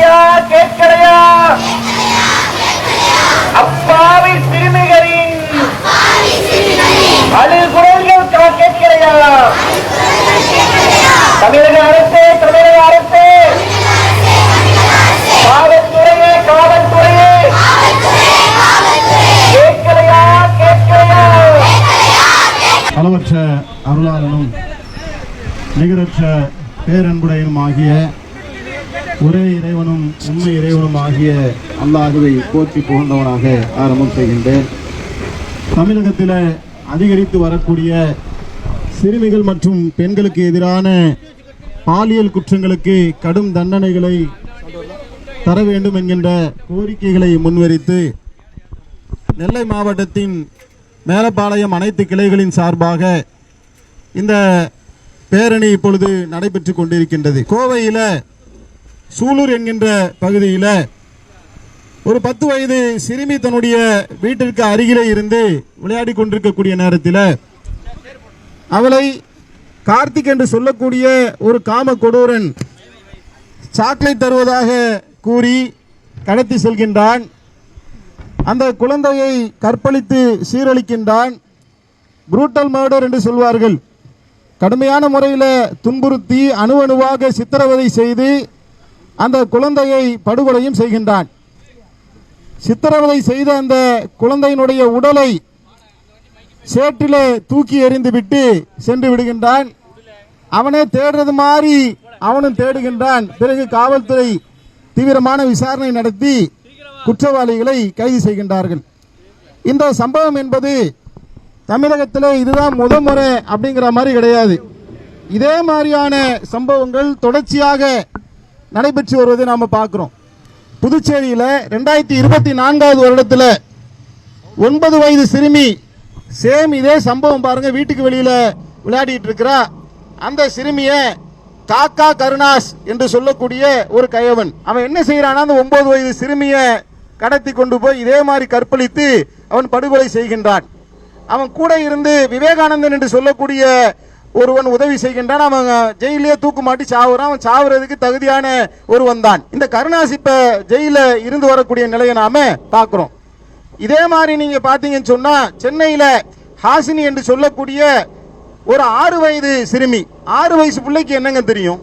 கேட்கலையா கேட்கலையா அப்பாவி சிறுமிகளின் அழுகுரல்கள் கேட்கலையா? தமிழக அரசே தமிழக அரசே காவல்துறையே காவல்துறையே கேட்கலையா கேட்கலையா? அளவற்ற அருளாளனும் நிகரற்ற பேரன்புடையனும் ஆகிய ஒரே இறைவனும் உண்மை இறைவனும் ஆகிய அல்லாஹுவை போற்றி புகழ்ந்தவனாக ஆரம்பம் செய்கின்றேன். தமிழகத்தில் அதிகரித்து வரக்கூடிய சிறுமிகள் மற்றும் பெண்களுக்கு எதிரான பாலியல் குற்றங்களுக்கு கடும் தண்டனைகளை தர வேண்டும் என்கின்ற கோரிக்கைகளை முன்வைத்து நெல்லை மாவட்டத்தின் மேலப்பாளையம் அனைத்து கிளைகளின் சார்பாக இந்த பேரணி இப்பொழுது நடைபெற்று கொண்டிருக்கின்றது. கோவையில் சூலூர் என்கின்ற பகுதியில் ஒரு 10 வயது சிறுமி தன்னுடைய வீட்டிற்கு அருகிலே இருந்து விளையாடி கொண்டிருக்கக்கூடிய நேரத்தில் அவளை கார்த்திக் என்று சொல்லக்கூடிய ஒரு காம கொடூரன் சாக்லேட் தருவதாக கூறி கடத்தி செல்கின்றான். அந்த குழந்தையை கற்பழித்து சீரழிக்கின்றான். புரூட்டல் மர்டர் என்று சொல்வார்கள். கடுமையான முறையில் துன்புறுத்தி அணுவாக சித்திரவதை செய்து அந்த குழந்தையை படுகொலையும் செய்கின்றான். சித்திரவதை செய்த அந்த குழந்தையினுடைய உடலை சேற்றிலே தூக்கி எறிந்துவிட்டு சென்று விடுகின்றான். அவனே தேடுறது மாதிரி அவனும் தேடுகின்றான். பிறகு காவல்துறை தீவிரமான விசாரணை நடத்தி குற்றவாளிகளை கைது செய்கின்றார்கள். இந்த சம்பவம் என்பது தமிழகத்தில் இதுதான் முறை அப்படிங்கிற மாதிரி கிடையாது. இதே மாதிரியான சம்பவங்கள் தொடர்ச்சியாக நடைபெற்று வருவதை நாம் பார்க்கிறோம். புதுச்சேரியில் 2024 வருடத்தில் 9 வயது சிறுமி சேம் இதே சம்பவம் பாருங்க. வீட்டுக்கு வெளியில் விளையாடிட்டு இருக்கிறா அந்த சிறுமியை காக்கா கருணாஸ் என்று சொல்லக்கூடிய ஒரு கயவன் அவன் என்ன செய்யறானா, அந்த 9 வயது சிறுமியை கடத்தி கொண்டு போய் இதே மாதிரி கற்பழித்து அவன் படுகொலை செய்கின்றான். அவன் கூட இருந்து விவேகானந்தன் என்று சொல்லக்கூடிய ஒருவன் உதவி செய்கின்றான். அவன் ஜெயிலே தூக்கு மாட்டி சாவுறான். அவன் சாவுறதுக்கு தகுதியான ஒருவன் தான். இந்த கருணாஸ் இப்ப ஜெயில இருந்து வரக்கூடிய நிலையை நாம பார்க்கிறோம். இதே மாதிரி நீங்க பாத்தீங்கன்னு சொன்னா சென்னையில ஹாசினி என்று சொல்லக்கூடிய ஒரு 6 வயது சிறுமி. 6 வயசு பிள்ளைக்கு என்னங்க தெரியும்?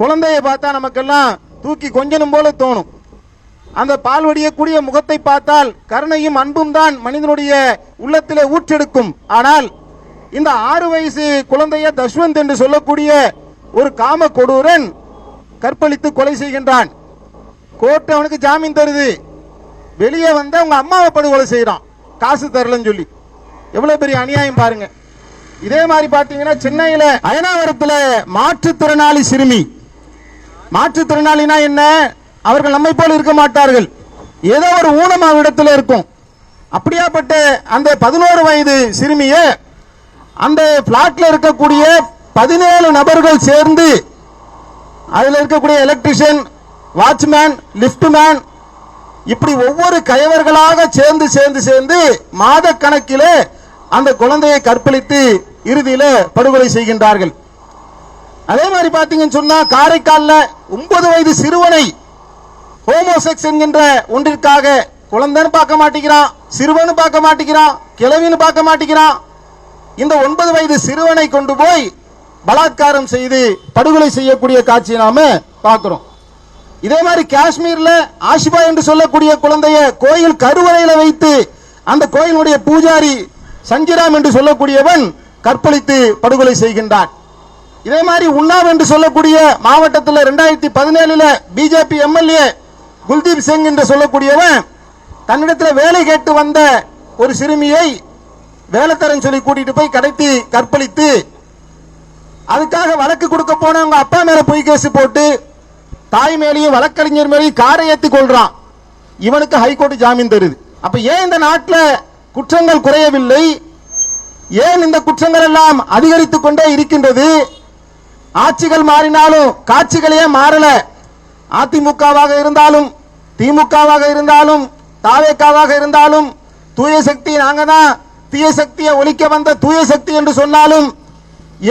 குழந்தைய பார்த்தா நமக்கெல்லாம் தூக்கி கொஞ்சனும் போல தோணும். அந்த பால் வடியக்கூடிய முகத்தை பார்த்தால் கருணையும் அன்பும் தான் மனிதனுடைய உள்ளத்திலே ஊற்றெடுக்கும். ஆனால் இந்த 6 வயசு குழந்தைய தஷ்வந்த் என்று சொல்லக்கூடிய ஒரு காம கொடூரன் கற்பழித்து கொலை செய்கின்றான். கோர்ட் அவனுக்கு ஜாமீன் தருது. வெளியே வந்து அவங்க அம்மாவை படுகொலை செய்யறான், காசு தரலன்னு சொல்லி. எவ்வளவு பெரிய அநியாயம் பாருங்க. இதே மாதிரி பாத்தீங்கன்னா சென்னையில அயனாவரத்தில் மாற்றுத்திறனாளி சிறுமி. மாற்றுத்திறனாளினா என்ன? அவர்கள் நம்மை போல இருக்க மாட்டார்கள். ஏதோ ஒரு ஊனம் அவரிடத்தில் இருக்கும். அப்படியாப்பட்ட அந்த 11 வயது சிறுமிய அந்த பிளாட்ல இருக்கக்கூடிய 17 நபர்கள் சேர்ந்து அதில் இருக்கக்கூடிய எலக்ட்ரிஷியன், வாட்ச்மேன், லிப்ட்மேன் இப்படி ஒவ்வொரு கயவர்களாக சேர்ந்து சேர்ந்து சேர்ந்து மாத கணக்கிலே அந்த குழந்தையை கற்பழித்து இறுதியில் படுகொலை செய்கின்றார்கள். அதே மாதிரி பாத்தீங்கன்னு சொன்னா காரைக்காலில் 9 வயது சிறுவனை ஹோமோசெக்ஸ் என்கின்ற ஒன்றிற்காக குழந்தைன்னு பார்க்க மாட்டேங்கிறான், சிறுவனு பார்க்க மாட்டேங்கிறான், கிழவின்னு பார்க்க மாட்டேங்கிறான். இந்த 9 வயது சிறுவனை கொண்டு போய் பலாத்காரம் செய்து படுகொலை செய்யக்கூடிய காட்சியை நாம பார்க்கிறோம். இதே மாதிரி காஷ்மீர்ல ஆஷிபா என்று சொல்லக்கூடிய குழந்தைய கோயில் கருவறையில வைத்து அந்த கோயிலுடைய பூஜாரி சஞ்சிராம் என்று சொல்லக்கூடியவன் கற்பழித்து படுகொலை செய்கின்றான். இதே மாதிரி உன்னாவ் என்று சொல்லக்கூடிய மாவட்டத்தில் 2017 பிஜேபி எம்எல்ஏ குல்தீப் சிங் என்று சொல்லக்கூடியவன் தன்னிடத்தில் வேலை கேட்டு வந்த ஒரு சிறுமியை வேலை தரன்னு சொல்லி கூட்டிட்டு போய் கடத்தி கற்பழித்து அதுக்காக வழக்கு கொடுக்க போன அவங்க அப்பா மேல பொய் கேஸ் போட்டு தாய் மேலேயும் வழக்கறிஞர் மேலேயும் காரை ஏற்றி கொள்றான். இவனுக்கு ஹைகோர்ட் ஜாமீன் தருது. அப்ப ஏன் இந்த நாட்டில் குற்றங்கள் குறையவில்லை? ஏன் இந்த குற்றங்கள் எல்லாம் அதிகரித்துக் கொண்டே இருக்கின்றது? ஆட்சிகள் மாறினாலும் காட்சிகளே மாறல. அதிமுகவாக இருந்தாலும் திமுகவாக இருந்தாலும் தாவேக்காவாக இருந்தாலும் தூய சக்தி நாங்க தான், தீய சக்தியை ஒழிக்க வந்த தூய சக்தி என்று சொன்னாலும்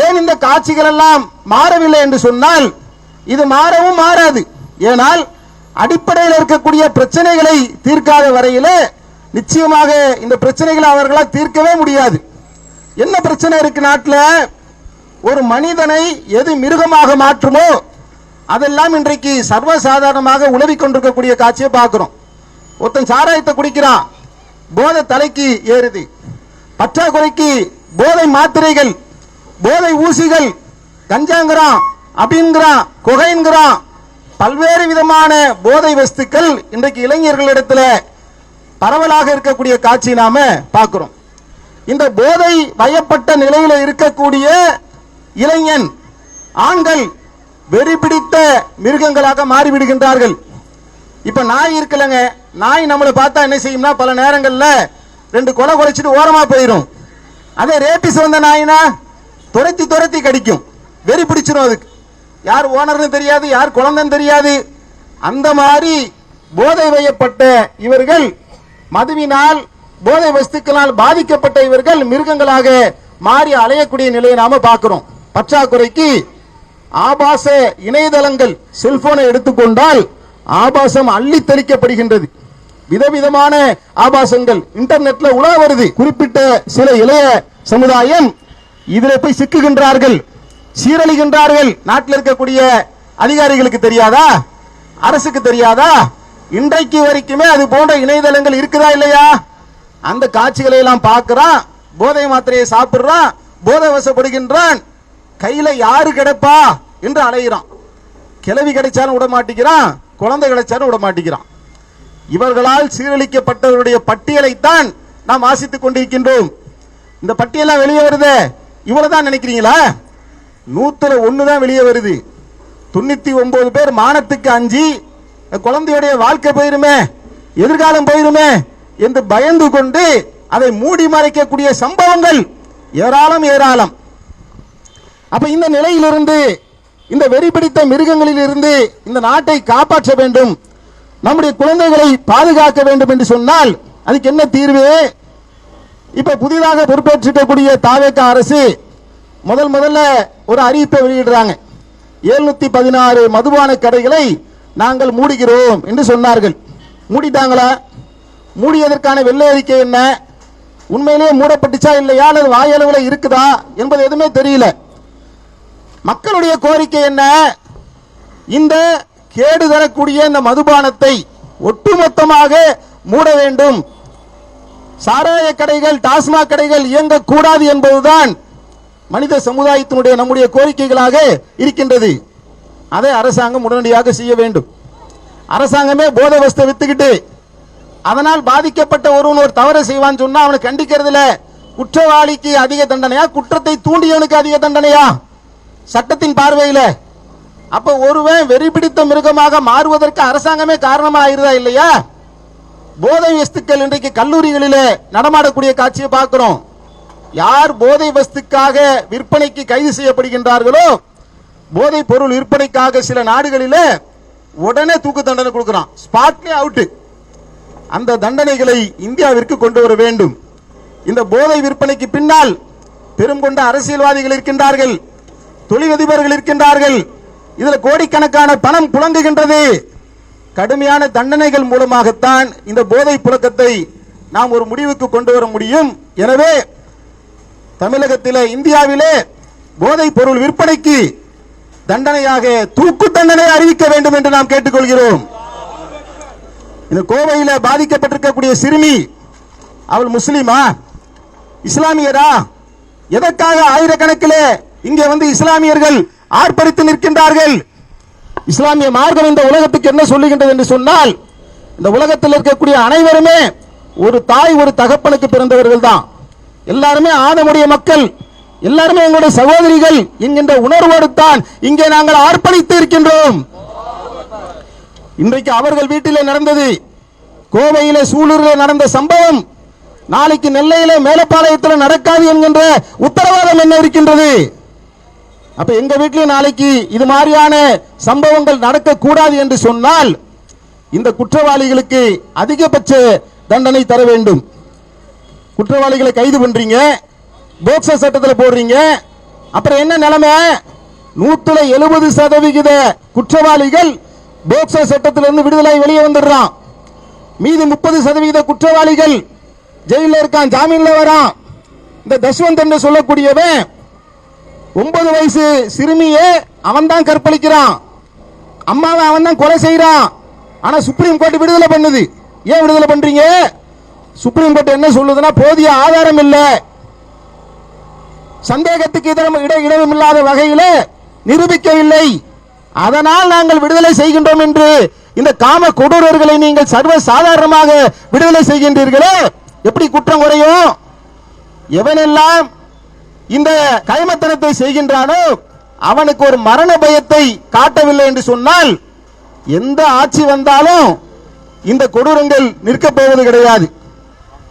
ஏன் இந்த காட்சிகள் எல்லாம் மாறவில்லை என்று சொன்னால் இது மாறவும் மாறாது. ஏனால் அடிப்படையில் இருக்கக்கூடிய பிரச்சனைகளை தீர்க்காத வரையில நிச்சயமாக இந்த பிரச்சனைகளை அவர்களால் தீர்க்கவே முடியாது. என்ன பிரச்சனை இருக்கு நாட்டில்? ஒரு மனிதனை எது மிருகமாக மாற்றுமோ அதெல்லாம் இன்றைக்கு சர்வசாதாரணமாக உலவிக் கொண்டிருக்கக்கூடிய காட்சியை பார்க்கிறோம். ஒருத்தன் சாராயத்தை குடிக்கிறான், போதை தலைக்கு ஏறுது. பற்றாக்குறைக்கு போதை மாத்திரைகள், போதை ஊசிகள், கஞ்சாங்கிறான், அப்படிங்கிறான், கொகைங்கிறான், பல்வேறு விதமான போதை வஸ்துக்கள் இன்றைக்கு இளைஞர்களிடத்தில் பரவலாக இருக்கக்கூடிய காட்சி நாம பார்க்கிறோம். இந்த போதை வயப்பட்ட நிலையில இருக்கக்கூடிய இளைஞன் ஆண்கள் வெறி பிடித்த மிருகங்களாக மாறிவிடுகின்றார்கள். இப்ப நாய் இருக்கலங்க, நாய் நம்மளை பார்த்தா என்ன செய்யும்னா பல நேரங்கள்ல ரெண்டு கொலை குலைச்சிட்டு ஓரமா போயிடும். அதே ரேபிஸ் வந்த நாயினா துரத்தி துரத்தி கடிக்கும், வெறி பிடிச்சிடும். அதுக்கு யார் ஓனர்னு தெரியாது, யார் குழந்தைன்னு தெரியாது. அந்த மாதிரி போதை வயப்பட்ட இவர்கள், மதுவினால் போதை வஸ்துக்களால் பாதிக்கப்பட்ட இவர்கள் மிருகங்களாக மாறி அலையக்கூடிய நிலையை நாம பார்க்கிறோம். பற்றாக்குறைக்கு ஆபாச இணையதளங்கள், செல்போனை எடுத்துக்கொண்டால் ஆபாசம் அள்ளி தெளிக்கப்படுகின்றது. விதவிதமான ஆபாசங்கள் இன்டர்நெட்ல உலா வருது. குறிப்பிட்ட சில இளைய சமுதாயம் இதில் போய் சிக்குகின்றார்கள், சீரழிகின்றார்கள். நாட்டில் இருக்கக்கூடிய அதிகாரிகளுக்கு தெரியாதா? அரசுக்கு தெரியாதா? இன்றைக்கு வரைக்குமே அது போன்ற இணையதளங்கள் இருக்குதா இல்லையா? அந்த காட்சிகளை எல்லாம் பார்க்கிறான், போதை மாத்திரையை சாப்பிடுறான், போதை வசப்படுகின்றான். கையில யாரு கிடைப்பா என்று அலைகிறான். கிளவி கிடைச்சாலும் விட மாட்டேங்கிறான், குழந்தை கிடைச்சாலும் விட மாட்டேங்கிறான். இவர்களால் சீரழிக்கப்பட்டவருடைய பட்டியலைத்தான் நாம் வாசித்துக் கொண்டிருக்கின்றோம். இந்த பட்டியலாம் வெளியே வருது, இவ்வளவுதான் நினைக்கிறீங்களா? 101 தான் வெளியே வருது. 99 பேர் மானத்துக்கு அஞ்சி குழந்தையுடைய வாழ்க்கை போயிருமே, எதிர்காலம் போயிருமே என்று பயந்து கொண்டு அதை மூடி மறைக்கக்கூடிய சம்பவங்கள் ஏராளம் ஏராளம். அப்ப இந்த நிலையிலிருந்து, இந்த வெறி பிடித்த மிருகங்களில் இருந்து இந்த நாட்டை காப்பாற்ற வேண்டும், நம்முடைய குழந்தைகளை பாதுகாக்க வேண்டும் என்று சொன்னால் அதுக்கு என்ன தீர்வு? இப்ப புதிதாக பொறுப்பேற்றிருக்கக்கூடிய தாவேக அரசு முதல்ல ஒரு அறிவிப்பை வெளியிடுறாங்க. 716 மதுபான கடைகளை நாங்கள் மூடுகிறோம் என்று சொன்னார்கள். மூடிட்டாங்களா? மூடியதற்கான வெள்ளை அறிக்கை என்ன? உண்மையிலேயே மூடப்பட்டுச்சா இல்லையா, அல்லது வாயளவில் இருக்குதா என்பது எதுவுமே தெரியல. மக்களுடைய கோரிக்கை என்ன? இந்த கேடு தரக்கூடிய இந்த மதுபானத்தை ஒட்டுமொத்தமாக மூட வேண்டும், சாராய கடைகள், டாஸ்மாக் கடைகள் இயங்கக்கூடாது என்பதுதான் மனித சமுதாயத்தினுடைய நம்முடைய கோரிக்கைகளாக இருக்கின்றது. அதை அரசாங்கம் உடனடியாக செய்ய வேண்டும். அரசாங்கமே போதை வஸ்தை வித்துக்கிட்டு அதனால் பாதிக்கப்பட்ட ஒருவன் ஒரு தவறு செய்வான்னு சொன்னா அவனை கண்டிக்கிறதுல குற்றவாளிக்கு அதிக தண்டனையா, குற்றத்தை தூண்டியவனுக்கு அதிக தண்டனையா சட்டத்தின் பார்வையில? அப்ப ஒருவன் வெறி பிடித்த மிருகமாக மாறுவதற்கு அரசாங்கமே காரணமா ஆயிருதா இல்லையா? போதை வஸ்துக்கள் இன்றைக்கு கல்லூரிகளிலே நடமாடக்கூடிய காட்சியை பார்க்கிறோம். யார் போதை வஸ்துக்காக விற்பனைக்கு கைது செய்யப்படுகின்றார்களோ, போதை பொருள் விற்பனைக்காக சில நாடுகளிலே உடனே தூக்கு தண்டனை கொடுக்கிறான், ஸ்பாட்லயே அவுட். அந்த தண்டனைகளை இந்தியாவிற்கு கொண்டு வர வேண்டும். இந்த போதை விற்பனைக்கு பின்னால் பெரும் கொண்ட அரசியல்வாதிகள் இருக்கின்றார்கள், தொழிலதிபர்கள் இருக்கின்றார்கள். இதுல கோடிக்கணக்கான பணம் புழங்குகின்றது. கடுமையான தண்டனைகள் மூலமாகத்தான் இந்த போதை புழக்கத்தை நாம் ஒரு முடிவுக்கு கொண்டு வர முடியும். எனவே தமிழகத்திலே, இந்தியாவிலே போதை பொருள் விற்பனைக்கு தண்டனையாக தூக்கு தண்டனை அறிவிக்க வேண்டும் என்று நாம் கேட்டுக்கொள்கிறோம். இந்த கோவையில் பாதிக்கப்பட்டிருக்கக்கூடிய சிறுமி, அவள் முஸ்லிமா, இஸ்லாமியரா? எதற்காக ஆயிரக்கணக்கிலே இங்கே வந்து இஸ்லாமியர்கள் ஆர்ப்பரித்து நிற்கின்றார்கள்? இஸ்லாமிய மார்க்கம் இந்த உலகத்துக்கு என்ன சொல்லுகின்றது என்று சொன்னால், இந்த உலகத்தில் இருக்கக்கூடிய அனைவருமே ஒரு தாய் ஒரு தகப்பனுக்கு பிறந்தவர்கள் தான். எல்லாருமே ஆதமுடைய மக்கள், எல்லாருமே எங்களுடைய சகோதரிகள் என்கின்ற உணர்வோடு தான் இங்கே நாங்கள் ஆர்ப்பணித்து இருக்கின்றோம். இன்றைக்கு அவர்கள் வீட்டிலே நடந்தது, கோவையிலே சூலூரிலே நடந்த சம்பவம் நாளைக்கு நெல்லையிலே மேலப்பாளையத்தில் நடக்காது என்கின்ற உத்தரவாதம் என்ன இருக்கின்றது? அப்ப எங்க வீட்டில் நாளைக்கு இது மாதிரியான சம்பவங்கள் நடக்கக்கூடாது என்று சொன்னால் இந்த குற்றவாளிகளுக்கு அதிகபட்ச தண்டனை தர வேண்டும். குற்றவாளிகளை கைது பண்றீங்க, போக்சோ சட்டத்தில் போடுறீங்க, அப்புறம் என்ன நிலைமை? 170% குற்றவாளிகள் போக்சோ சட்டத்திலிருந்து விடுதலை வெளியே வந்துடுறான். மீதி 30% குற்றவாளிகள் ஜெயில இருக்கான், ஜாமீன்ல வரான். இந்த தஷ்வந்த் என்று சொல்லக்கூடியவன் 9 வயசு சிறுமியே அவன் தான் கற்பழிக்கிறான், அம்மாவை அவன் தான் கொலை செய்யறான். ஆனா சுப்ரீம் கோர்ட் விடுதலை பண்ணுது. ஏன் விடுதலை பண்றீங்க? சுப்ரீம் கோர்ட் என்ன சொல்லுதுன்னா, போதிய ஆதாரம் இல்லை, சந்தேகத்துக்கு இடமில்லாத வகையில் நிரூபிக்கவில்லை, அதனால் நாங்கள் விடுதலை செய்கின்றோம் என்று இந்த காம கொடூரர்களை நீங்கள் சர்வ சாதாரணமாக விடுதலை செய்கின்றீர்களே, எப்படி குற்றம் குறையும்? எவனெல்லாம் இந்த கைமத்தனத்தை செய்கின்றானோ அவனுக்கு ஒரு மரண பயத்தை காட்டவில்லை என்று சொன்னால் எந்த ஆட்சி வந்தாலும் இந்த கொடூரங்கள் நிற்கப் போவது கிடையாது.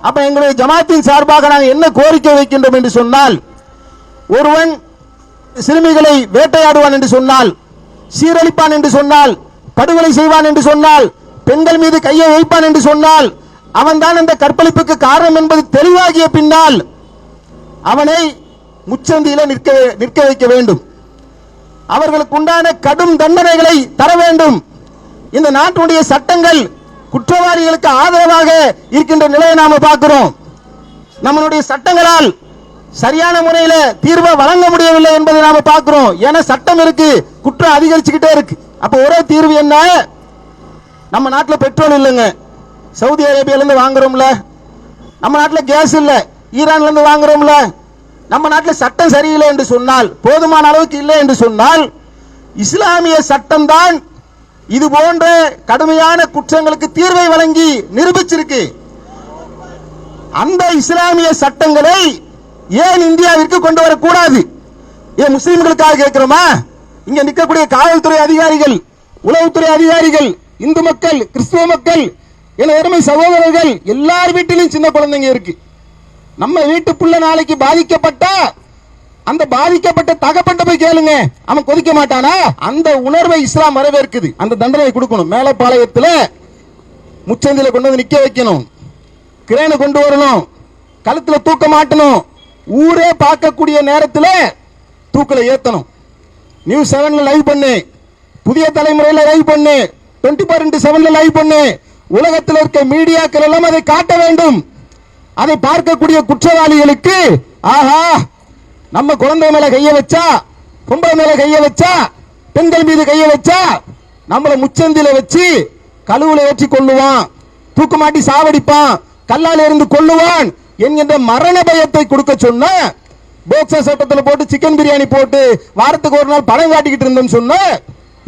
அப்ப எங்களுடைய ஜமாத்தின் சார்பாக நாங்கள் என்ன கோரிக்கை வைக்கின்றோம் என்று சொன்னால், ஒருவன் சிறுமிகளை வேட்டையாடுவான் என்று சொன்னால், சீரழிப்பான் என்று சொன்னால், படுகொலை செய்வான் என்று சொன்னால், பெண்கள் மீது கையை வைப்பான் என்று சொன்னால், அவன் தான் அந்த கற்பழிப்புக்கு காரணம் என்பது தெளிவாகிய பின்னால் அவனை முச்சந்தியில நிற்க வைக்க வேண்டும். அவர்களுக்கு உண்டான கடும் தண்டனைகளை தர வேண்டும். இந்த நாட்டுடைய சட்டங்கள் குற்றவாளிகளுக்கு ஆதரவாக இருக்கின்ற நிலையை நாம பார்க்கிறோம். நம்மளுடைய சட்டங்களால் சரியான முறையில தீர்வை வழங்க முடியவில்லை என்பதை நாம பார்க்கிறோம். ஏன்னா சட்டம் இருக்கு, குற்றம் அதிகரிச்சுக்கிட்டே இருக்கு. அப்ப ஒரே தீர்வு என்ன? நம்ம நாட்டில் பெட்ரோல் இல்லைங்க, சவுதி அரேபியால இருந்து வாங்குறோம்ல. நம்ம நாட்டில் கேஸ் இல்ல, ஈரான்ல இருந்து வாங்குறோம்ல. நம்ம நாட்டில் சட்டம் சரியில்லை என்று சொன்னால், போதுமான அளவுக்கு இல்லை என்று சொன்னால், இஸ்லாமிய சட்டம் தான் இது போன்ற கடுமையான குற்றங்களுக்கு தீர்வை வழங்கி நிரூபிச்சிருக்கு. அந்த இஸ்லாமிய சட்டங்களை ஏன் இந்தியாவிற்கு கொண்டு வரக்கூடாது? ஏன் முஸ்லிம்களுக்காக கேட்கிறோமா? இங்க நிற்கக்கூடிய காவல்துறை அதிகாரிகள், உளவுத்துறை அதிகாரிகள், இந்து மக்கள், கிறிஸ்துவ மக்கள், என அருமை சகோதரர்கள், எல்லார் வீட்டிலும் சின்ன குழந்தைங்க இருக்கு. நம்ம வீட்டு புள்ள நாளைக்கு பாதிக்கப்பட்டா அந்த பாதிக்கப்பட்ட தகப்பட்ட போய் கேளுங்க, அவன் கொதிக்க மாட்டானா? அந்த உணர்வை இஸ்லாம் வரவேற்குது. அந்த தண்டனை கொடுக்கணும். மேலப்பாளையத்தில் முச்சந்தில கொண்டு வந்து நிக்க வைக்கணும், கிரேனை கொண்டு வரணும், கழுத்துல தூக்க மாட்டணும், ஊரே பார்க்கக்கூடிய நேரத்தில் தூக்கல ஏத்தணும். நியூஸ் 7ல லைவ் பண்ணு, புதிய தலைமுறையில் லைவ் பண்ணு, 24x7 லைவ் பண்ணு. உலகத்தில் இருக்க மீடியாக்கள் எல்லாம் அதை காட்ட வேண்டும். அதை பார்க்கக்கூடிய குற்றவாளிகளுக்கு, ஆஹா நம்ம குழந்தை மேல கைய வச்சா, பொம்பளை மேல கைய வச்சா, பெண்கள் மீது கைய வச்சா நம்மள முச்சந்தில வச்சு கழுவுல ஏற்றி கொள்ளுவான், தூக்குமாட்டி சாவடிப்பான், கல்லால் இருந்து கொள்ளுவான் என்கின்ற மரண பயத்தை கொடுக்க சொன்ன போக்சோ சட்டத்தில் போட்டு சிக்கன் பிரியாணி போட்டு வாரத்துக்கு ஒரு நாள் பணம் காட்டிக்கிட்டு இருந்தோம் சொன்ன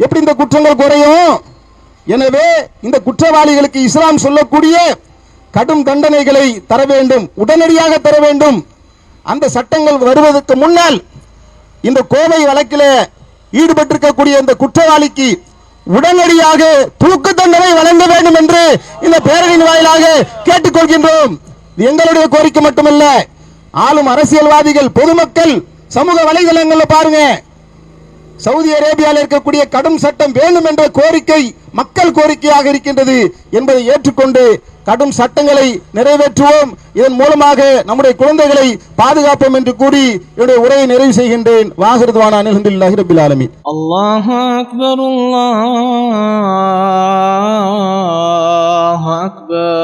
எப்படி இந்த குற்றங்கள் குறையும்? எனவே இந்த குற்றவாளிகளுக்கு இஸ்லாம் சொல்லக்கூடிய கடும் தண்டனைகளை தர வேண்டும், உடனடியாக தர வேண்டும். அந்த சட்டங்கள் வருவதற்கு முன்னால் இந்த கோவை வழக்கில் ஈடுபட்டிருக்கக்கூடிய இந்த குற்றவாளிக்கு உடனடியாக தூக்கு தண்டனை வழங்க வேண்டும் என்று இந்த பேரணியின் வாயிலாக கேட்டுக்கொள்கின்றோம். எங்களுடைய கோரிக்கை மட்டுமல்ல, ஆளும் அரசியல்வாதிகள், பொதுமக்கள், சமூக வலைதளங்களில் பாருங்க, சவுதி அரேபியாவில் இருக்கக்கூடிய கடும் சட்டம் வேண்டும் என்ற கோரிக்கை மக்கள் கோரிக்கையாக இருக்கின்றது என்பதை ஏற்றுக்கொண்டு கடும் சட்டங்களை நிறைவேற்றுவோம். இதன் மூலமாக நம்முடைய குழந்தைகளை பாதுகாப்போம் என்று கூறி என்னுடைய உரையை நிறைவு செய்கின்றேன். வாஹிருதுவானா அல்ஹம்துலில்லாஹி ரப்பில் ஆலமீன். அல்லாஹு அக்பர், அல்லாஹு அக்பர்.